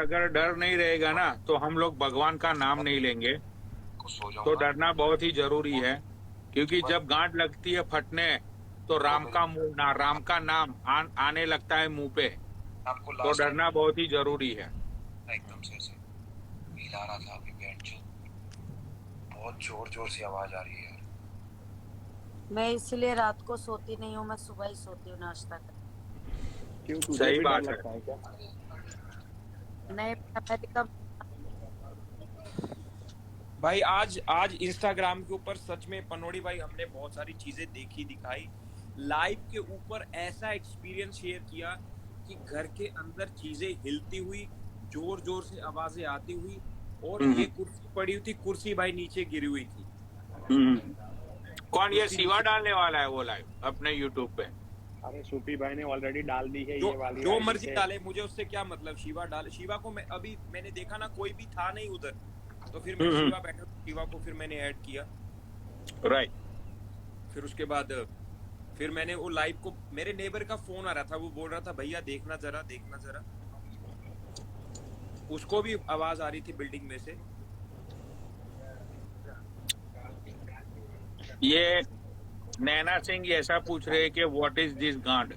अगर डर नहीं रहेगा ना तो हम लोग भगवान का नाम नहीं लेंगे। सो तो जाऊंगा। डरना बहुत ही जरूरी है, क्योंकि जब गांठ लगती है फटने तो राम का मुंह ना राम का नाम आने लगता है मुंह पे। आपको तो लास्ट डरना बहुत ही जरूरी है। टाइम एकदम से ऐसे हिला रहा था अभी बैंड जो बहुत जोर जोर से आवाज आ रही है यार। मैं इसलिए रात को सोती नहीं हूँ, मैं सुबह ही सोती हूँ नाश्ता कर। क्यों तुझे सही भी डर बात है। लगता है क्या? नहीं, अमेरिका। भाई आज आज इंस्टाग्राम के ऊपर सच में पनोड़ी भाई हमने बहुत सारी चीजें देखी दिखाई। लाइव के ऊपर ऐसा एक्सपीरियंस शेयर किया कि घर के अंदर चीजें हिलती हुई, जोर जोर से आवाजें आती हुई, और हम्म ये कुर्सी पड़ी हुई थी, कुर्सी भाई नीचे गिरी हुई थी। हम्म। कौन ये कुर्सी सिवा नीचे, डालने वाला है वो लाइव अपने यूट्यूब पे? अरे सूफी भाई ने ऑलरेडी डाल दी है जो ये वाली जो आईडी मर्जी से। डाले, मुझे उससे क्या मतलब। शिवा डाले, शिवा को मैं अभी मैंने देखा ना कोई भी था नहीं उधर, तो फिर मैं शिवा बैठा, शिवा को फिर मैंने ऐड किया। राइट। फिर उसके बाद फिर मैंने वो लाइव को, मेरे नेबर का फोन आ रहा था, वो बोल रहा था भैया देखना जरा, देखना जरा। उसको भी आवाज आ रही थी बिल्डिंग में से। ये नैना सिंह ऐसा पूछ रहे हैं कि व्हाट इज दिस गांड।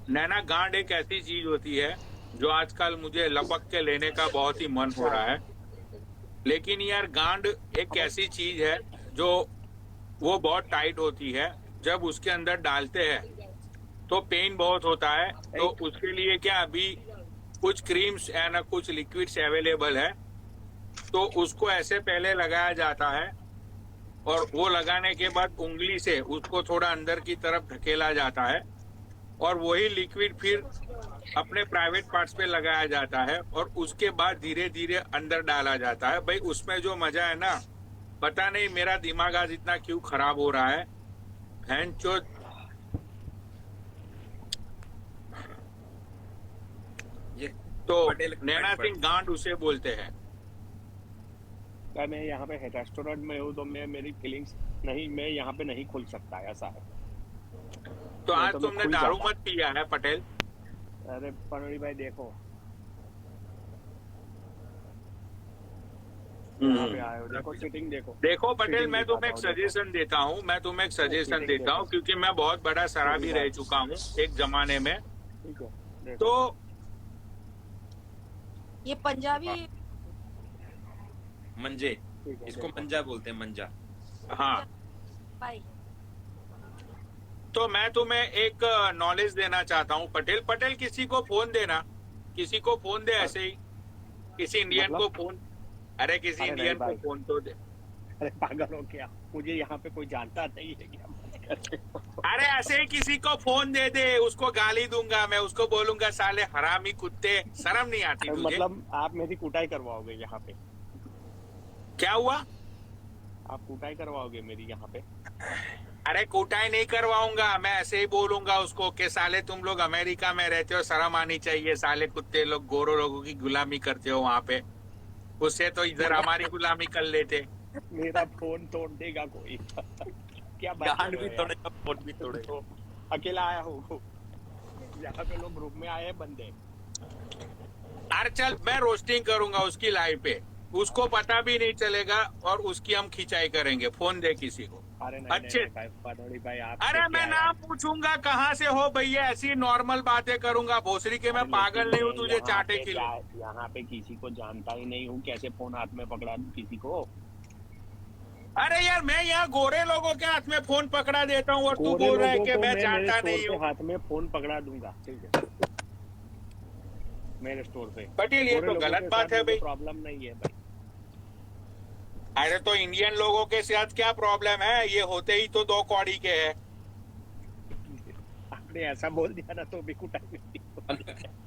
नैना, गांड एक ऐसी चीज होती है जो आजकल मुझे लपक के लेने का बहुत ही मन हो रहा है। लेकिन यार गांड एक ऐसी चीज है जो वो बहुत टाइट होती है। जब उसके अंदर डालते हैं तो पेन बहुत होता है। तो उसके लिए क्या अभी कुछ क्रीम्स एंड कुछ लिक्विड्स अवेलेबल है, तो उसको ऐसे पहले लगाया जाता है और वो लगाने के बाद उंगली से उसको थोड़ा अंदर की तरफ धकेला जाता है और वही लिक्विड फिर अपने प्राइवेट पार्ट्स पे लगाया जाता है और उसके बाद धीरे धीरे अंदर डाला जाता है। भाई उसमें जो मजा है ना, पता नहीं मेरा दिमाग आज इतना क्यों खराब हो रहा है। भैंचो, ये तो पटेल नैना सिंह गांड उसे बोलते हैं। क्या मैं यहाँ पे रेस्टोरेंट में हूँ तो मैं मेरी फीलिंग्स नहीं, मैं यहाँ पे नहीं खुल सकता, ऐसा है। तो नहीं आज तो मैं तुमने खुल दारू जाता। मत पिया है पटेल? अरे पनोड़ी भाई देखो, यहाँ पे आए हो, देखो सीटिंग देखो। देखो पटेल, सीटिंग मैं तुम्हें दिखाता एक हूँ, देखो। सजेशन देता हूँ, मैं तुम्हें एक सजेशन सीटिंग देता देखो, हूँ, क्योंकि मैं बहुत बड़ा शराबी रह चुका हूँ एक जमाने में। ठीक है देखो। तो ये पंजाबी मंजे, ठीक है इसको देखो। मंजा बोलते हैं, मंजा। हाँ, भाई, तो मैं तुम्हें एक नॉलेज देना चाहता हूँ पटेल। पटेल किसी को फोन देना, किसी को फोन दे ऐसे ही, किसी इंडियन को मतलब फोन। अरे किसी अरे नहीं इंडियन को भाई, फोन तो दे। अरे पागल हो क्या? मुझे यहाँ पे कोई जानता नहीं है क्या? बात करते हो? अरे ऐसे ही किसी को फोन दे दे, उसको गाली दूंगा मैं, उसको बोलूंगा साले हरामी कुत्ते, शर्म नहीं आती तुझे? मतलब आप मेरी कुटाई करवाओगे यहाँ पे? क्या हुआ? आप कुटाई करवाओगे मेरी यहाँ पे? अरे कुटाई नहीं करवाऊंगा, मैं ऐसे ही बोलूंगा उसको कि साले तुम लोग अमेरिका में रहते हो, शर्म आनी चाहिए, साले कुत्ते लोग गोरो लोगों की गुलामी करते हो वहां पे, उससे तो इधर हमारी गुलामी कर लेते। मेरा फोन तोड़ देगा कोई? क्या बात कर गांड रहे भी हो यार? तोड़ेगा, फोन भी तोड़ेगा। तो अकेला आया हूँ, यहाँ पे लोग ग्रुप में आए हैं बंदे। अरे चल, मैं रोस्टिंग करूंगा उसकी लाइव पे, उसको पता भी नहीं चलेगा और उसकी हम खिंचाई करेंगे। फोन दे किसी को अरे नहीं अच्छे। नहीं भाई, पनोड़ी भाई आप अरे मैं नाम पूछूंगा कहाँ से हो भैया, ऐसी नॉर्मल बातें करूंगा भोसरी के। मैं पागल नहीं हूँ तुझे चाटे के लिए। यहाँ पे किसी को जानता ही नहीं हूँ, कैसे फोन हाथ में पकड़ा दूं किसी को? अरे यार, मैं यहाँ गोरे लोगों के हाथ में फोन पकड़ा देता हूँ और तू गोरे बोल रहा है लोगों कि को मैं मैं मेरे जानता स्टोर नहीं पे हूँ। हाथ में फोन पकड़ा दूंगा, ठीक है? मेरे स्टोर पे पटेल ये गोरे तो लोगों गलत के बात साथ है मुझे भाई। प्रॉब्लम नहीं है भाई। अरे तो इंडियन लोगों के साथ क्या प्रॉब्लम है? ये होते ही तो दो कौड़ी के हैं। आपने ऐसा बोल दिया ना तो भी कुटाई मिलती।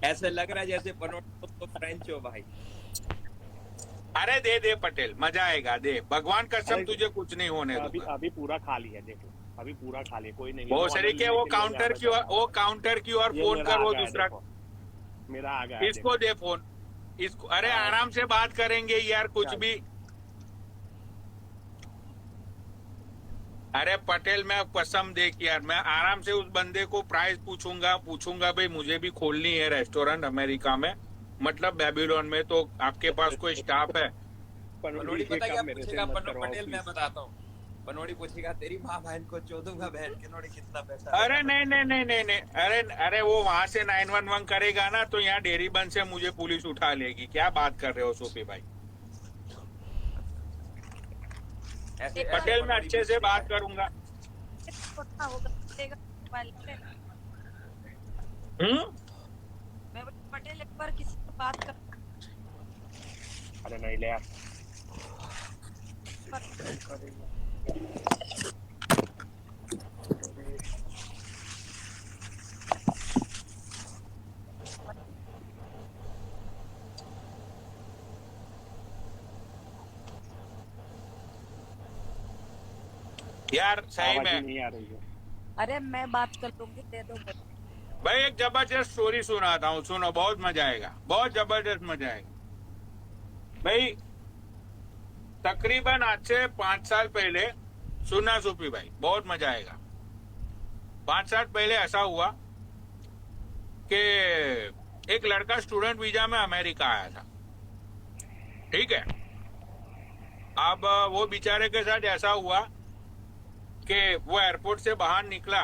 ऐसे लग रहा है जैसे पनोड़ी तो फ्रेंच हो भाई। अरे दे दे पटेल, मजा आएगा, दे, भगवान कसम अरे तुझे कुछ नहीं होने अभी दूंगा। अभी पूरा खाली है, देख लो, अभी पूरा खाली है, कोई नहीं है। बहुत मैं सारी ऑर्डर के लेने वो के लिए यहाँ काउंटर पे की ओर, जा रहा वो हूँ। काउंटर की ओर ये फोन मेरा कर, आ वो गया है, दूसरा। देखो मेरा आ गया है, इसको देखो। दे फोन, इसको। अरे हाँ। आराम से बात करेंगे यार, कुछ चल। भी। अरे पटेल, मैं कसम देख यार, मैं आराम से उस बंदे को प्राइस पूछूंगा भाई, मुझे भी खोलनी है रेस्टोरेंट अमेरिका में, मतलब बेबीलोन में, तो आपके पास कोई स्टाफ है? पनोड़ी ये पता क्या काम मेरे से पूछेगा? मत करवाओ पटेल मैं प्लीज। बताता हूँ। पनोड़ी पूछेगा तेरी माँ बहन को चोदूंगा बहन के नोड़ी कितना पैसा अरे देगा नहीं बच्चे नहीं को। नहीं नहीं नहीं, अरे अरे वो वहां से 911 करेगा ना, तो यहाँ डेरीबंद से मुझे पुलिस उठा लेगी। क्या बात कर रहे हो सोफी भाई? ऐसे एक ऐसे बार पटेल मैं पनोड़ी भी अच्छे से देखा बात है। करूंगा। छोटा होगा देगा मोबाइल पे। हम्म। मैं बोली, पटेल एक बार किसी से बात कर अरे नहीं ले यार। यार सही आवाज ही में नहीं आ रही है। अरे मैं बात कर लूंगी, दे दो मुझे। भाई एक जबरदस्त स्टोरी सुनाता हूँ, सुनो, बहुत मजा आएगा, बहुत जबरदस्त मजा आएगा भाई। तकरीबन आज से 5 साल पहले, सुनना सूफी भाई, बहुत मजा आएगा। 5 साल पहले ऐसा हुआ कि एक लड़का स्टूडेंट वीजा में अमेरिका आया था, ठीक है। अब वो बेचारे के साथ ऐसा हुआ कि वो एयरपोर्ट से बाहर निकला,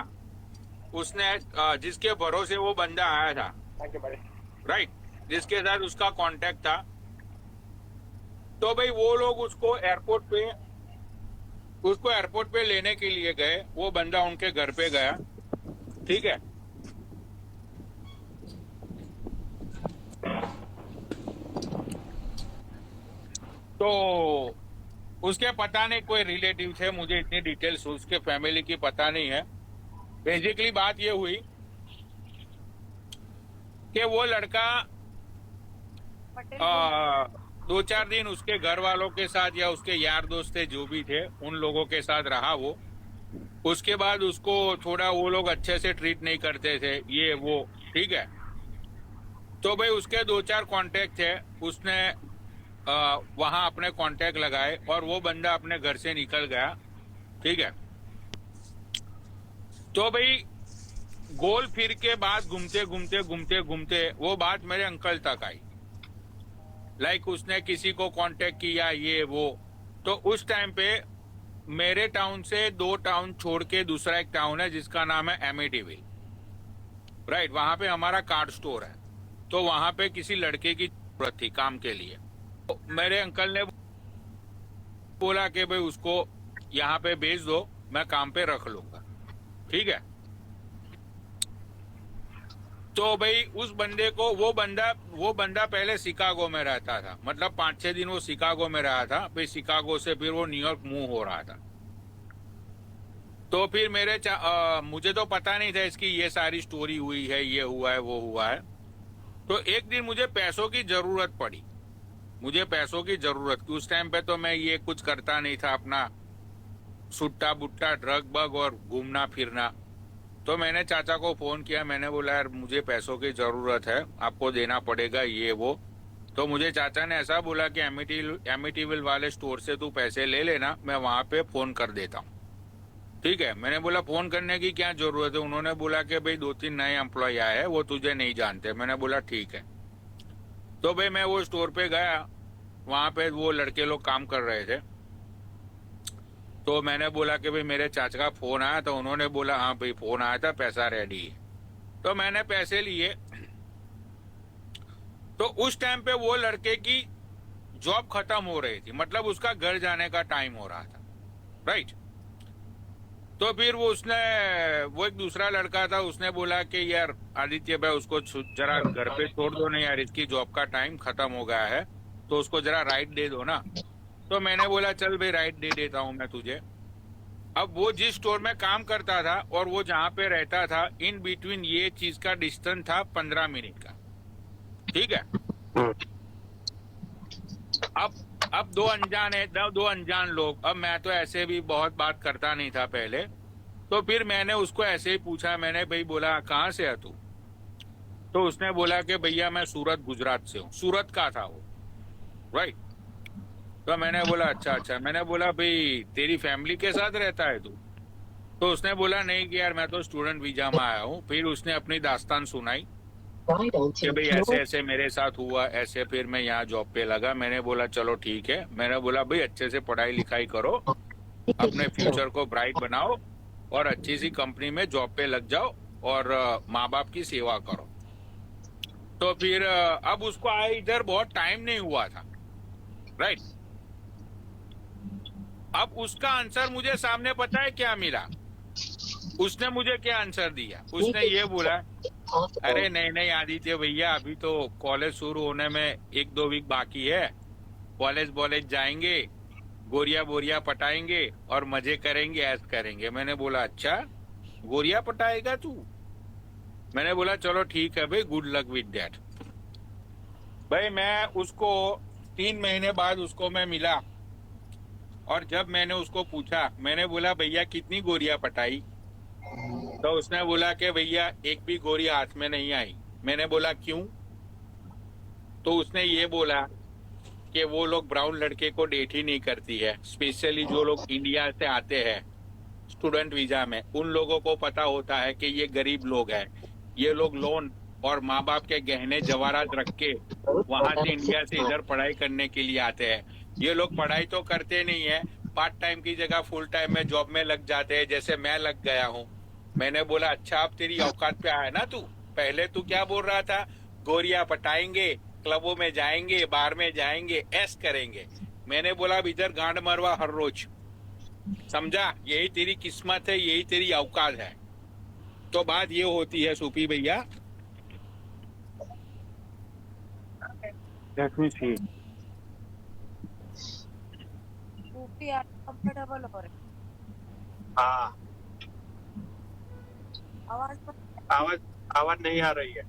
उसने जिसके भरोसे वो बंदा आया था, थैंक यू भाई। राइट, जिसके साथ उसका कांटेक्ट था, तो भाई वो लोग उसको एयरपोर्ट पे लेने के लिए गए। वो बंदा उनके घर पे गया, ठीक है। तो उसके पता नहीं कोई रिलेटिव थे, मुझे इतनी डिटेल्स उसके फैमिली की पता नहीं है। बेसिकली बात ये हुई कि वो लड़का पटेल 2-4 दिन उसके घर वालों के साथ या उसके यार दोस्त थे जो भी थे उन लोगों के साथ रहा वो। उसके बाद उसको थोड़ा वो लोग अच्छे से ट्रीट नहीं करते थे, ये वो, ठीक है। तो भाई उसके 2-4 कांटेक्ट थे, उसने वहां अपने कांटेक्ट लगाए और वो बंदा अपने घर से निकल गया, ठीक है। तो भाई गोल फिर के बाद घूमते घूमते घूमते घूमते वो बात मेरे अंकल तक आई। लाइक उसने किसी को कांटेक्ट किया, ये वो। तो उस टाइम पे मेरे टाउन से 2 टाउन छोड़ के दूसरा एक टाउन है जिसका नाम है एमिटीविल, राइट। वहां पे हमारा कार्ड स्टोर है, तो वहां पे किसी लड़के की जरूरत थी काम के लिए। तो मेरे अंकल ने बोला कि भाई उसको यहाँ पे भेज दो, मैं काम पे रख लूंगा, ठीक है। तो भाई उस बंदे को, वो बंदा पहले शिकागो में रहता था, मतलब 5-6 दिन वो शिकागो में रहा था, फिर शिकागो से फिर वो न्यूयॉर्क मूव हो रहा था। तो फिर मुझे तो पता नहीं था इसकी ये सारी स्टोरी हुई है, ये हुआ है, वो हुआ है। तो एक दिन मुझे पैसों की जरूरत पड़ी, मुझे पैसों की जरूरत थी। उस टाइम पे तो मैं ये कुछ करता नहीं था, अपना सुट्टा बुट्टा ड्रग बग और घूमना फिरना। तो मैंने चाचा को फोन किया, मैंने बोला यार मुझे पैसों की जरूरत है, आपको देना पड़ेगा, ये वो। तो मुझे चाचा ने ऐसा बोला कि एमिटीविल वाले स्टोर से तू पैसे ले लेना, मैं वहां पे फोन कर देता हूँ, ठीक है। मैंने बोला फोन करने की क्या जरूरत है? उन्होंने बोला कि भाई 2-3 नए एम्प्लॉय आए हैं, वो तुझे नहीं जानते। मैंने बोला ठीक है। तो भाई मैं वो स्टोर पे गया, वहां पे वो लड़के लोग काम कर रहे थे। तो मैंने बोला कि भाई मेरे चाचा का फोन आया, तो उन्होंने बोला हाँ भाई फोन आया था, पैसा रेडी है। तो मैंने पैसे लिए। तो उस टाइम पे वो लड़के की जॉब खत्म हो रही थी, मतलब उसका घर जाने का टाइम हो रहा था, राइट। तो फिर वो एक दूसरा लड़का था, उसने बोला कि यार आदित्य भाई उसको जरा घर पे छोड़ दो ना यार, इसकी जॉब का टाइम खत्म हो गया है, तो उसको जरा राइड दे दो ना। तो मैंने बोला चल भाई राइड दे देता हूँ मैं तुझे। अब वो जिस स्टोर में काम करता था और वो जहाँ पे रहता था, इन बिटवीन ये चीज का डिस्टेंस था 15 मिनट का, ठीक है। अब दो अनजान लोग, अब मैं तो ऐसे भी बहुत बात करता नहीं था पहले। तो फिर मैंने उसको ऐसे ही पूछा, मैंने भाई बोला कहाँ से है तू? तो उसने बोला कि भैया मैं सूरत गुजरात से हूँ, सूरत का था वो, राइट। तो मैंने बोला अच्छा अच्छा। मैंने बोला भाई तेरी फैमिली के साथ रहता है तू? तो उसने बोला नहीं कि यार मैं तो स्टूडेंट वीजा में आया हूँ। फिर उसने अपनी दास्तान सुनाई कि भाई ऐसे ऐसे मेरे साथ हुआ, ऐसे फिर मैं यहाँ जॉब पे लगा। मैंने बोला चलो ठीक है। मैंने बोला भाई अच्छे से पढ़ाई लिखाई करो, अपने फ्यूचर को ब्राइट बनाओ और अच्छी सी कंपनी में जॉब पे लग जाओ और माँ बाप की सेवा करो। तो फिर अब उसको आए इधर बहुत टाइम नहीं हुआ था, राइट। अब उसका आंसर मुझे सामने पता है क्या मिला? उसने मुझे क्या आंसर दिया? उसने ये बोला, अरे नहीं नहीं आदित्य भैया, अभी तो कॉलेज शुरू होने में 1-2 वीक बाकी है, कॉलेज जाएंगे, गोरिया बोरिया पटाएंगे और मजे करेंगे, ऐश करेंगे। मैंने बोला अच्छा गोरिया पटाएगा तू? मैंने बोला चलो ठीक है भाई, गुड लक विद दैट। भाई मैं उसको 3 महीने बाद उसको मैं मिला और जब मैंने उसको पूछा, मैंने बोला भैया कितनी गोरिया पटाई? तो उसने बोला कि भैया एक भी गोरी हाथ में नहीं आई। मैंने बोला क्यों? तो उसने ये बोला कि वो लोग ब्राउन लड़के को डेट ही नहीं करती है, स्पेशली जो लोग इंडिया से आते हैं स्टूडेंट वीजा में, उन लोगों को पता होता है कि ये गरीब लोग हैं, ये लोग लोन और माँ बाप के गहने जवाहरात रख के वहां से इंडिया से इधर पढ़ाई करने के लिए आते हैं। ये लोग पढ़ाई तो करते नहीं है, पार्ट टाइम की जगह फुल टाइम में जॉब में लग जाते हैं, जैसे मैं लग गया हूँ। मैंने बोला अच्छा अब तेरी औकात पे आया ना तू, पहले तू क्या बोल रहा था? गोरिया पटाएंगे, क्लबों में जाएंगे, बार में जाएंगे, ऐश करेंगे। मैंने बोला अब इधर गांड मरवा हर रोज, समझा? यही तेरी किस्मत है, यही तेरी औकात है। तो बात ये होती है सूफी भैया, सूफी आप कंफर्टेबल हो रहे? हाँ, आवाज नहीं आ रही है।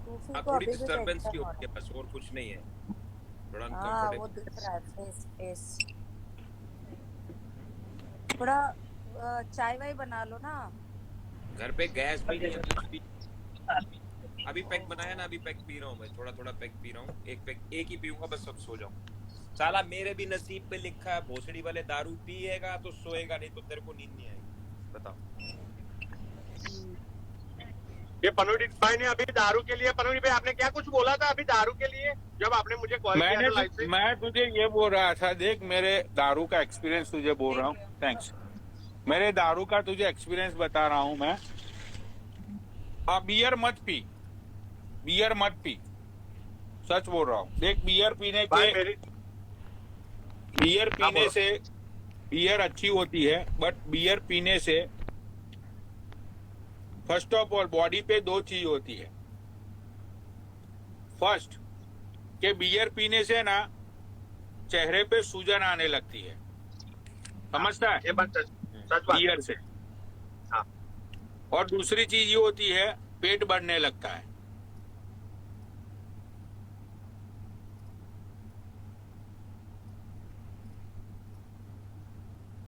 सूफी हाँ, को थोड़ी अभी भी डिस्टरबेंस टेंशन की हो होती रहा है बस, और कुछ नहीं है। थोड़ा है। हाँ वो अनकंफर्टेबल। दिख रहा है फेस। थोड़ा चाय वाय बना लो ना। घर पे गैस भी नहीं है, कुछ भी। अभी पैक बनाया ना, अभी पैक पी रहा हूँ मैं, थोड़ा थोड़ा पैक पी रहा हूँ। एक ही पीऊंगा बस, सब सो जाऊँ। साला मेरे भी नसीब पे लिखा है, भोसड़ी वाले दारू पिएगा तो सोएगा, नहीं तो तेरे को नींद नहीं आएगी। बताओ। ये पनोड़ी भाई ने अभी दारू के लिए, पनोड़ी भाई आपने क्या कुछ बोला था अभी दारू के लिए जब आपने मुझे कॉल किया था लाइव से? मैं तुझे ये बोल रहा था, देख मेरे दारू का एक्सपीरियंस तुझे बोल रहा हूँ। थैंक्स। मेरे दारू का तुझे एक्सपीरियंस बता रहा हूँ मैं। बियर मत पी, बियर मत पी, सच बोल रहा हूँ। देख बियर पीने भाई के, मेरी बियर हाँ, पीने बोलो। से, बियर अच्छी होती है बट बियर पीने से फर्स्ट ऑफ ऑल बॉडी पे 2 चीज होती है। फर्स्ट के बियर पीने से ना चेहरे पे सूजन आने लगती है, समझता है? ये बात सच बात बियर से। हाँ। और दूसरी चीज ये होती है पेट बढ़ने लगता है।